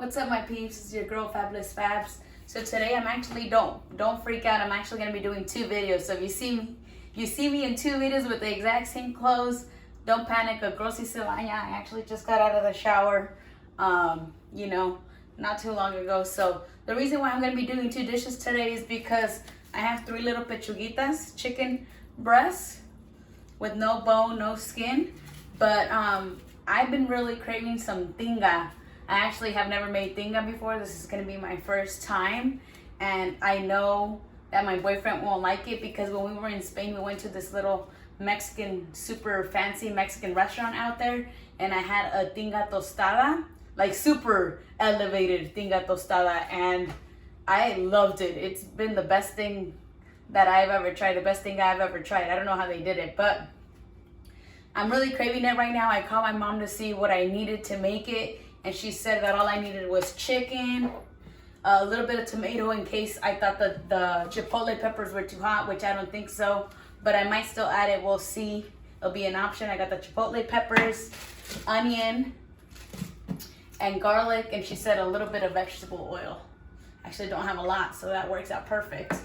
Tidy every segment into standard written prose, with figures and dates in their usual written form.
What's up, my peeps? It's your girl Fabulous Fabs. So today I'm actually don't freak out. I'm actually gonna be doing two videos. So if you see me in two videos with the exact same clothes, don't panic. A grossy silaya. I actually just got out of the shower, not too long ago. So the reason why I'm gonna be doing two dishes today is because I have three little pechuguitas, chicken breasts with no bone, no skin. But I've been really craving some tinga. I actually have never made tinga before. This is gonna be my first time, and I know that my boyfriend won't like it because when we were in Spain, we went to this little Mexican, super fancy Mexican restaurant out there, and I had a tinga tostada, like super elevated tinga tostada, and I loved it. It's been the best thing that I've ever tried, the best thing I've ever tried. I don't know how they did it, but I'm really craving it right now. I called my mom to see what I needed to make it, and she said that all I needed was chicken, a little bit of tomato in case I thought that the chipotle peppers were too hot, which I don't think so, but I might still add it. We'll see. It'll be an option. I got the chipotle peppers, onion, and garlic, and she said a little bit of vegetable oil. Actually, don't have a lot, so that works out perfect.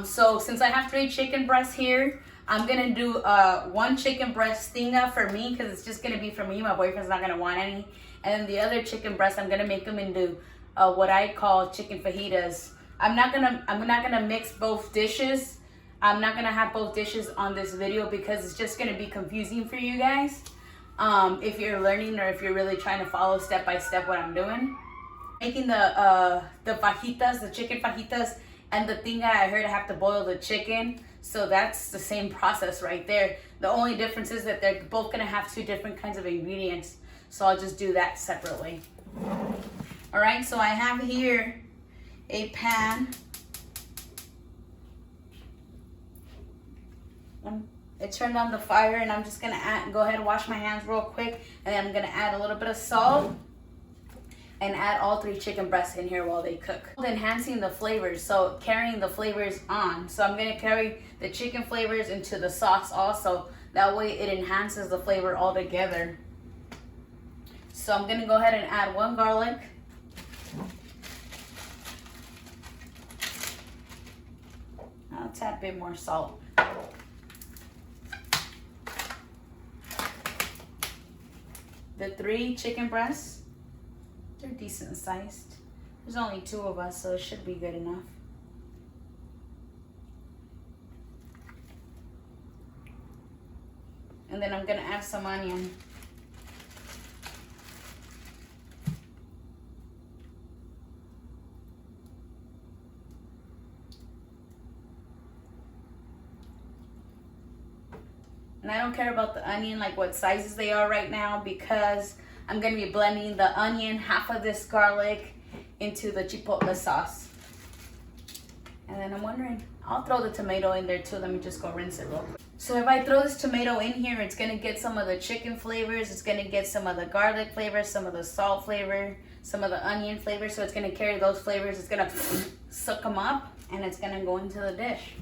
So since I have three chicken breasts here, I'm gonna do one chicken breast tinga for me because it's just gonna be for me. My boyfriend's not gonna want any. And then the other chicken breast, I'm gonna make them into what I call chicken fajitas. I'm not gonna mix both dishes. I'm not gonna have both dishes on this video because it's just gonna be confusing for you guys. If you're learning or if you're really trying to follow step by step what I'm doing. Making the fajitas, the chicken fajitas, and the tinga, I heard I have to boil the chicken. So that's the same process right there. The only difference is that they're both gonna have two different kinds of ingredients. So I'll just do that separately. All right, so I have here a pan. It turned on the fire, and I'm just gonna go ahead and wash my hands real quick, and then I'm gonna add a little bit of salt and add all three chicken breasts in here while they cook. Enhancing the flavors, so carrying the flavors on. So I'm gonna carry the chicken flavors into the sauce also. That way it enhances the flavor all together. So I'm gonna go ahead and add one garlic. I'll tap a bit more salt. The three chicken breasts, they're decent sized. There's only two of us, so it should be good enough. And then I'm gonna add some onion. And I don't care about the onion, like what sizes they are right now, because I'm gonna be blending the onion, half of this garlic, into the chipotle sauce. And then I'm wondering, I'll throw the tomato in there too. Let me just go rinse it real quick. So if I throw this tomato in here, it's gonna get some of the chicken flavors, it's gonna get some of the garlic flavor, some of the salt flavor, some of the onion flavor. So it's gonna carry those flavors, it's gonna suck them up, and it's gonna go into the dish.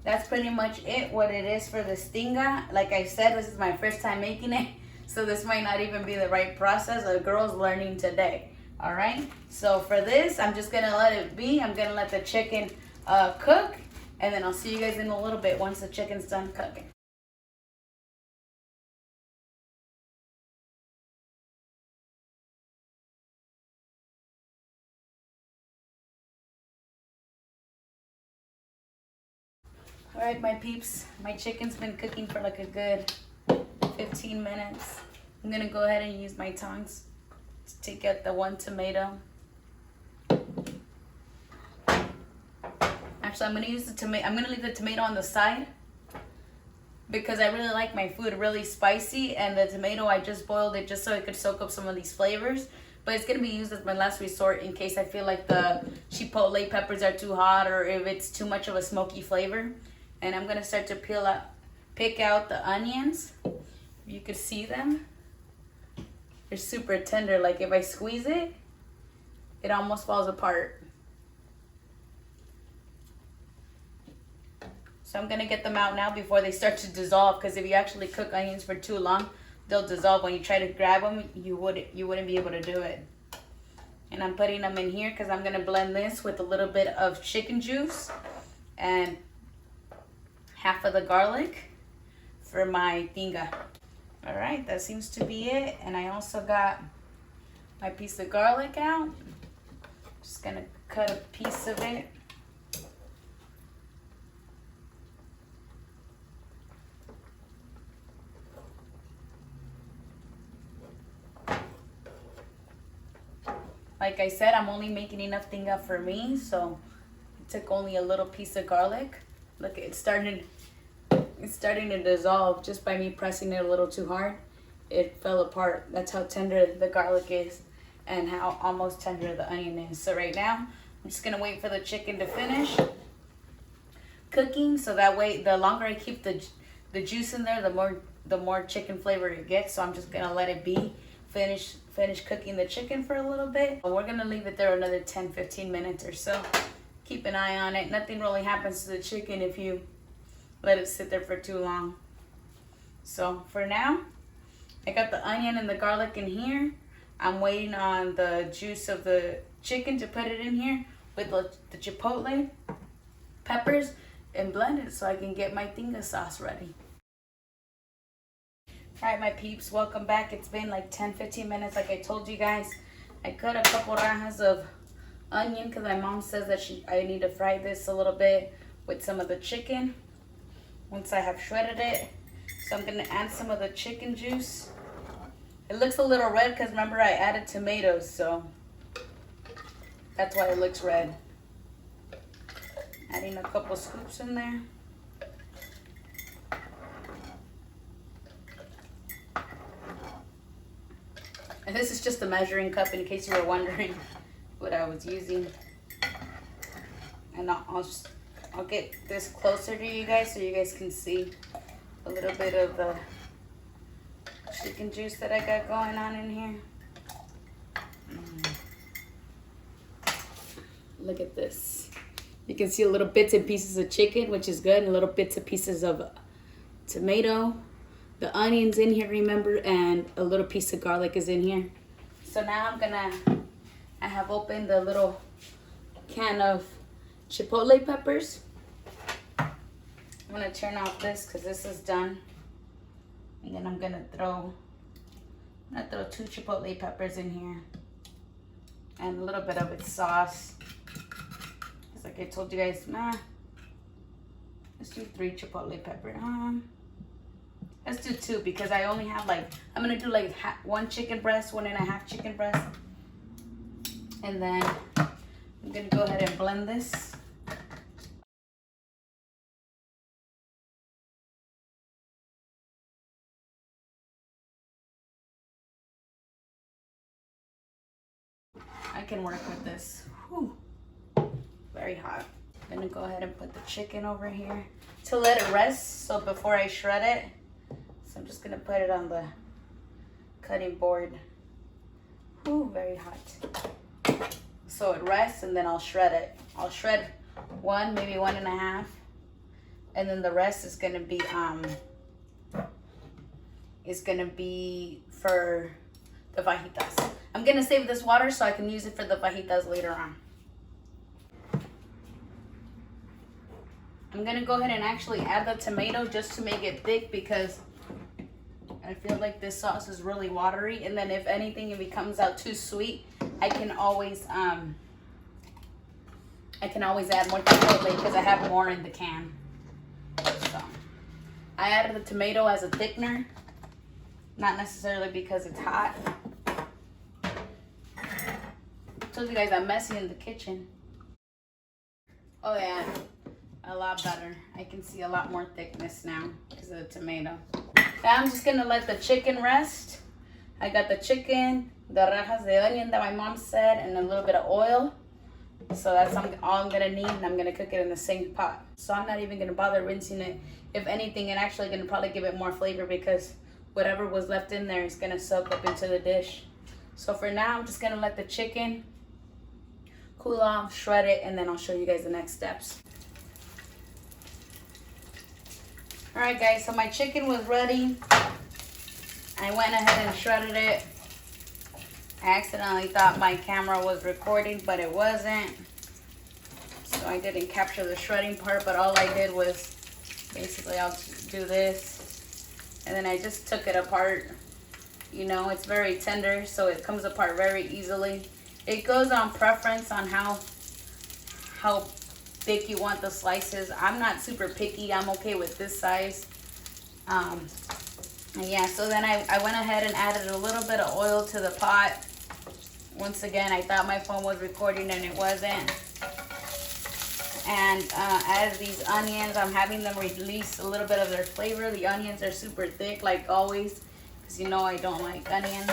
That's pretty much it, what it is for this tinga. Like I said, this is my first time making it, so this might not even be the right process. The girl's learning today, all right? So for this, I'm just gonna let it be. I'm gonna let the chicken cook, and then I'll see you guys in a little bit once the chicken's done cooking. All right, my peeps, my chicken's been cooking for like a good 15 minutes. I'm gonna go ahead and use my tongs to take out the one tomato. Actually, I'm gonna use the tomato. I'm gonna leave the tomato on the side because I really like my food really spicy, and the tomato, I just boiled it just so it could soak up some of these flavors. But it's gonna be used as my last resort in case I feel like the chipotle peppers are too hot or if it's too much of a smoky flavor. And I'm gonna start to pick out the onions. You could see them. They're super tender. Like if I squeeze it, it almost falls apart. So I'm gonna get them out now before they start to dissolve, because if you actually cook onions for too long, they'll dissolve. When you try to grab them, you wouldn't be able to do it. And I'm putting them in here because I'm gonna blend this with a little bit of chicken juice and half of the garlic for my tinga. All right, that seems to be it. And I also got my piece of garlic out. Just gonna cut a piece of it. Like I said, I'm only making enough tinga for me, so I took only a little piece of garlic. Look, it's starting to dissolve just by me pressing it a little too hard. It fell apart. That's how tender the garlic is and how almost tender the onion is. So right now, I'm just gonna wait for the chicken to finish cooking, so that way the longer I keep the juice in there, the more chicken flavor it gets. So I'm just gonna let it be. Finish cooking the chicken for a little bit. We're gonna leave it there another 10-15 minutes or so. Keep an eye on it. Nothing really happens to the chicken if you let it sit there for too long. So for now, I got the onion and the garlic in here. I'm waiting on the juice of the chicken to put it in here with the chipotle peppers and blend it so I can get my tinga sauce ready. All right, my peeps, welcome back. It's been like 10-15 minutes like I told you guys. I cut a couple rajas of onion because my mom says that I need to fry this a little bit with some of the chicken once I have shredded it. So I'm gonna add some of the chicken juice. It looks a little red because remember I added tomatoes, so that's why it looks red. Adding a couple scoops in there. And this is just a measuring cup in case you were wondering what I was using. And I'll get this closer to you guys so you guys can see a little bit of the chicken juice that I got going on in here. Look at this. You can see a little bits and pieces of chicken, which is good, and little bits and pieces of tomato. The onions in here, remember, and a little piece of garlic is in here. So now I have opened the little can of chipotle peppers. I'm gonna turn off this because this is done. And then I'm gonna throw 2 chipotle peppers in here. And a little bit of its sauce. It's like I told you guys, let's do 3 chipotle peppers. Let's do 2 because I only have I'm gonna do like 1 chicken breast, 1.5 chicken breast. And then I'm gonna go ahead and blend this. I can work with this. Whew. Very hot. I'm gonna go ahead and put the chicken over here to let it rest. So before I shred it, so I'm just gonna put it on the cutting board. Ooh, very hot. So it rests and then I'll shred it. I'll shred 1, maybe 1.5. And then the rest is gonna be for the fajitas. I'm gonna save this water so I can use it for the fajitas later on. I'm gonna go ahead and actually add the tomato just to make it thick because I feel like this sauce is really watery. And then if anything, if it comes out too sweet, I can always add more chipotle because I have more in the can. So I added the tomato as a thickener, not necessarily because it's hot. I told you guys I'm messy in the kitchen. Oh yeah, a lot better. I can see a lot more thickness now because of the tomato. Now I'm just gonna let the chicken rest. I got the chicken, the rajas de onion that my mom said, and a little bit of oil. So that's all I'm gonna need, and I'm gonna cook it in the same pot. So I'm not even gonna bother rinsing it. If anything, and actually gonna probably give it more flavor because whatever was left in there is gonna soak up into the dish. So for now, I'm just gonna let the chicken cool off, shred it, and then I'll show you guys the next steps. All right, guys, so my chicken was ready. I went ahead and shredded it. I accidentally thought my camera was recording, but it wasn't. So I didn't capture the shredding part, but all I did was basically I'll do this. And then I just took it apart. You know, it's very tender, so it comes apart very easily. It goes on preference on how thick you want the slices. I'm not super picky. I'm okay with this size. And yeah, so then I went ahead and added a little bit of oil to the pot. Once again, I thought my phone was recording and it wasn't. And added these onions. I'm having them release a little bit of their flavor. The onions are super thick, like always, because you know I don't like onions.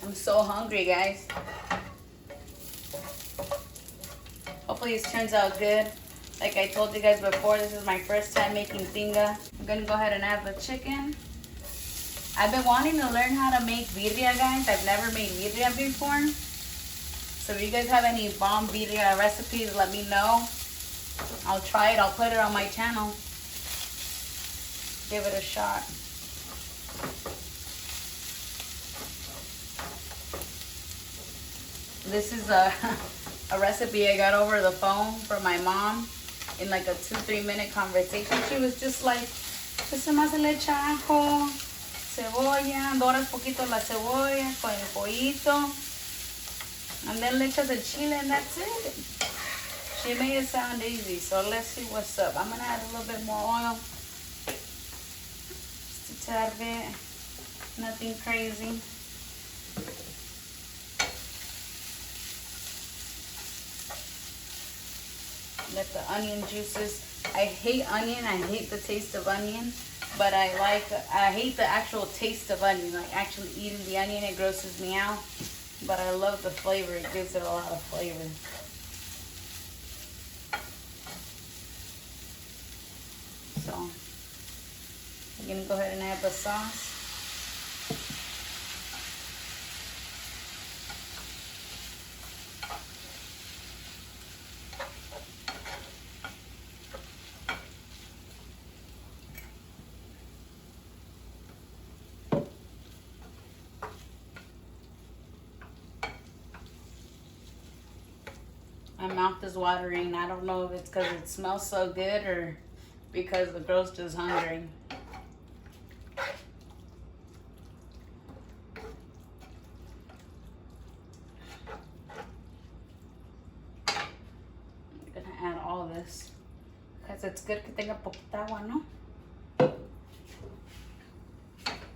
I'm so hungry, guys. Hopefully this turns out good. Like I told you guys before, this is my first time making tinga. I'm gonna go ahead and add the chicken. I've been wanting to learn how to make birria, guys. I've never made birria before. So if you guys have any bomb birria recipes, let me know. I'll try it. I'll put it on my channel. Give it a shot. This is a recipe I got over the phone from my mom in like a 2-3 minute conversation. She was just like, pues más le echa ajo, cebolla, doras poquito la cebolla con el pollito, and then le echas el chile and that's it. She made it sound easy, so let's see what's up. I'm gonna add a little bit more oil, just a tad bit, nothing crazy. Let the onion juices. I hate onion. I hate the taste of onion, but I hate the actual taste of onion. Like actually eating the onion, it grosses me out. But I love the flavor. It gives it a lot of flavor. So I'm gonna go ahead and add the sauce. My mouth is watering. I don't know if it's because it smells so good or because the girl's just hungry. I'm gonna add all this because it's good que tenga poquita agua, no?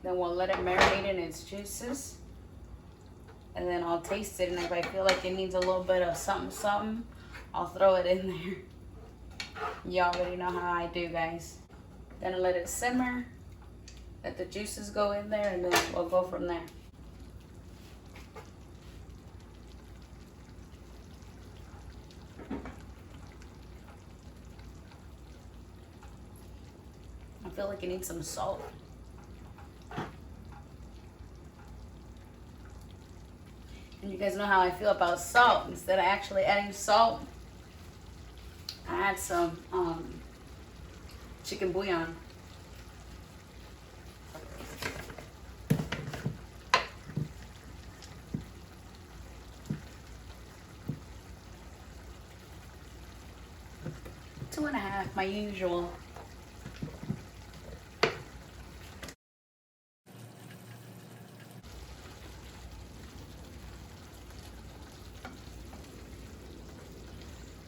Then we'll let it marinate in its juices. And then I'll taste it, and if I feel like it needs a little bit of something, I'll throw it in there. Y'all already know how I do, guys. Then let it simmer, let the juices go in there, and then we'll go from there. I feel like it needs some salt. And you guys know how I feel about salt. Instead of actually adding salt, I add some chicken bouillon. Two and a half, my usual.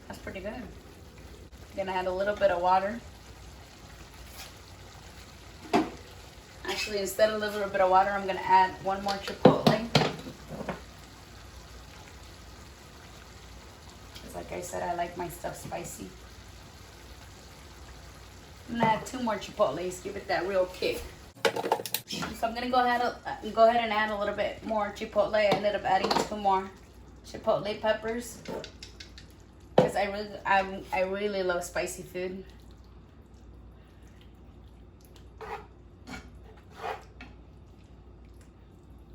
That's pretty good. Gonna add a little bit of water. Actually, instead of a little bit of water, I'm gonna add one more chipotle. Because like I said, I like my stuff spicy. I'm gonna add 2 more chipotles, give it that real kick. So I'm gonna go ahead and add a little bit more chipotle. I ended up adding 2 more chipotle peppers. Because I really love spicy food.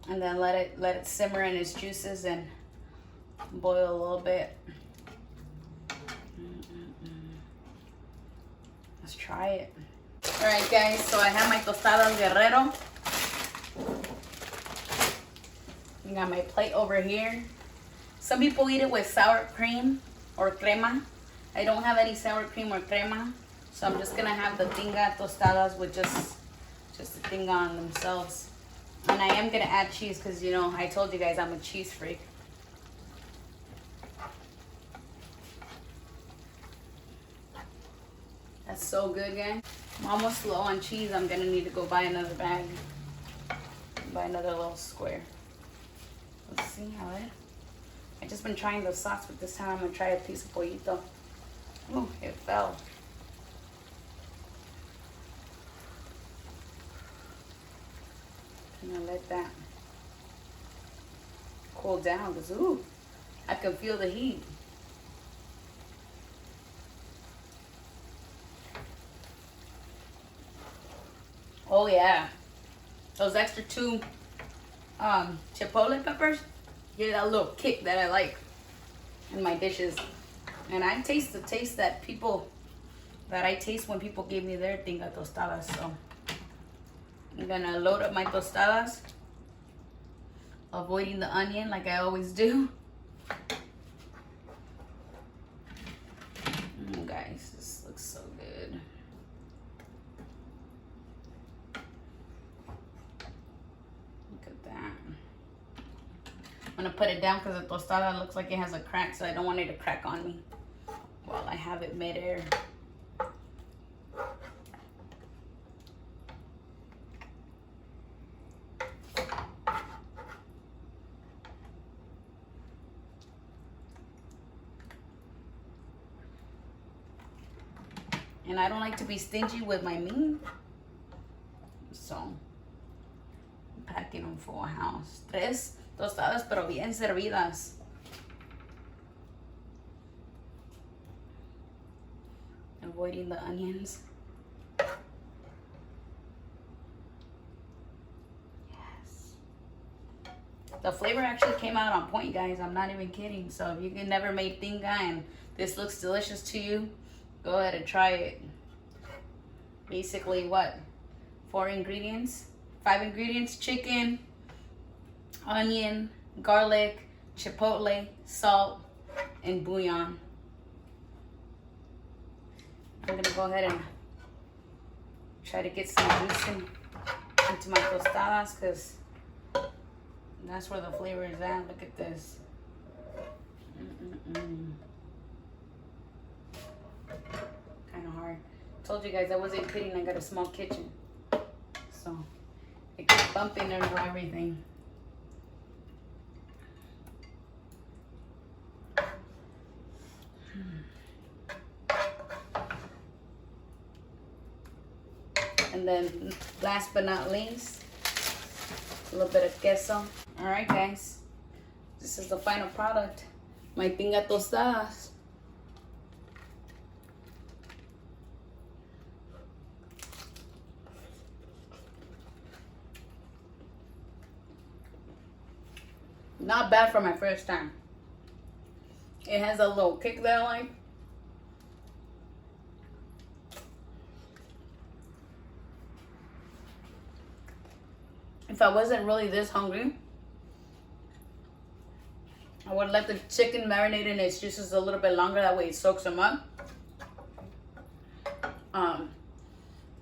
And then let it simmer in its juices and boil a little bit. Let's try it. All right, guys, so I have my tostadas Guerrero. I got my plate over here. Some people eat it with sour cream or crema. I don't have any sour cream or crema, so I'm just gonna have the Tinga tostadas with just the Tinga on themselves. And I am gonna add cheese because, you know, I told you guys I'm a cheese freak. That's so good, guys. I'm almost low on cheese. I'm gonna need to go buy another bag. Buy another little square. Let's see how it. I just been trying the sauce, but this time I'm gonna try a piece of pollito. Oh, it fell. I'm gonna let that cool down because ooh, I can feel the heat. Oh yeah, those extra 2 chipotle peppers give that little kick that I like in my dishes. And I taste the taste that I taste when people give me their Tinga tostadas. So I'm gonna load up my tostadas, avoiding the onion like I always do. Guys, this looks so good. Look at that. I'm gonna put it down because the tostada looks like it has a crack, so I don't want it to crack on me while I have it mid-air. And I don't like to be stingy with my meat, so I'm packing them for a house. 3 tostadas, pero bien servidas. Avoiding the onions. Yes. The flavor actually came out on point, guys. I'm not even kidding. So if you can never make Tinga and this looks delicious to you, go ahead and try it. Basically what? 4 ingredients? 5 ingredients: chicken, onion, garlic, chipotle, salt, and bouillon. I'm gonna go ahead and try to get some juice into my tostadas because that's where the flavor is at. Look at this. Kind of hard. Told you guys I wasn't kidding. I got a small kitchen, so it keeps bumping into everything. And then last but not least, a little bit of queso. All right, guys, this is the final product. My Tinga tostadas. Not bad for my first time. It has a little kick that I like. If I wasn't really this hungry, I would let the chicken marinate in its juices a little bit longer. That way it soaks them up.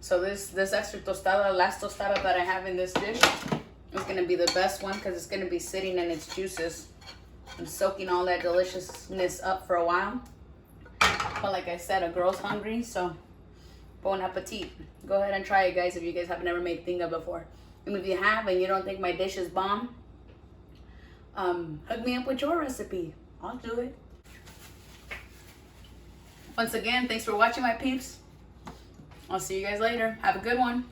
So this extra tostada, last tostada that I have in this dish, is gonna be the best one because it's gonna be sitting in its juices and soaking all that deliciousness up for a while. But like I said, a girl's hungry, so bon appetit. Go ahead and try it, guys, if you guys have never made Tinga before. And if you have and you don't think my dish is bomb, hook me up with your recipe. I'll do it. Once again, thanks for watching, my peeps. I'll see you guys later. Have a good one.